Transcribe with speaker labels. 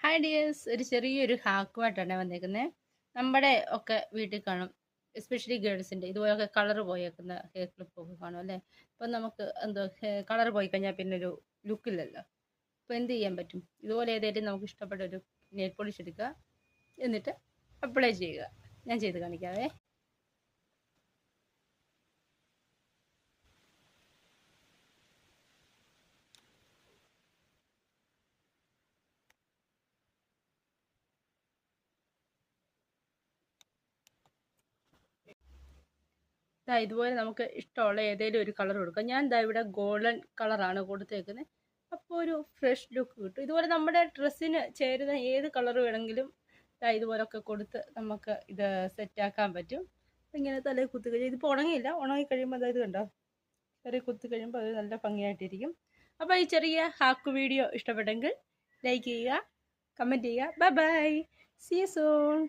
Speaker 1: Hi dears, ഒരു ചെറിയൊരു ഹാക്കുമായിട്ടാണ് വന്നേക്കുന്നത്. നമ്മുടെ ഒക്കെ വീട്ടിൽ കാണും, എസ്പെഷ്യലി ഗേൾസിൻ്റെ ഇതുപോലൊക്കെ കളർ പോയേക്കുന്ന ഹെയർ ക്ലിപ്പൊക്കെ കാണും അല്ലേ. അപ്പം നമുക്ക് എന്തോ കളർ പോയി കഴിഞ്ഞാൽ പിന്നെ ഒരു ലുക്കില്ലല്ലോ. അപ്പോൾ എന്ത് ചെയ്യാൻ പറ്റും? ഇതുപോലെ ഏതെങ്കിലും നമുക്ക് ഇഷ്ടപ്പെട്ട ഒരു നെയിൽ പോളിഷ് എടുക്കുക, എന്നിട്ട് അപ്ലൈ ചെയ്യുക. ഞാൻ ചെയ്ത് കാണിക്കാവേ. ഇതുപോലെ നമുക്ക് ഇഷ്ടമുള്ള ഏതെങ്കിലും ഒരു കളർ കൊടുക്കാം. ഞാൻ ഇവിടെ ഗോൾഡൻ കളറാണ് കൊടുത്തേക്കുന്നത്. അപ്പോൾ ഒരു ഫ്രഷ് ലുക്ക് കിട്ടും. ഇതുപോലെ നമ്മുടെ ഡ്രസ്സിന് ചേരുന്ന ഏത് കളർ വേണമെങ്കിലും ഇതുപോലൊക്കെ കൊടുത്ത് നമുക്ക് ഇത് സെറ്റാക്കാൻ പറ്റും. ഇങ്ങനെ തലയിൽ കുത്തി കഴിഞ്ഞാൽ ഇതിപ്പോൾ ഉണങ്ങിയില്ല, ഉണങ്ങി കഴിയുമ്പോൾ അതായത് കണ്ടോ, ചെറിയ കുത്തി കഴിയുമ്പോൾ അത് നല്ല ഭംഗിയായിട്ടിരിക്കും. അപ്പോൾ ഈ ചെറിയ ഹാക്ക് വീഡിയോ ഇഷ്ടപ്പെട്ടെങ്കിൽ ലൈക്ക് ചെയ്യുക, കമൻറ്റ് ചെയ്യുക. Bye bye, see you soon.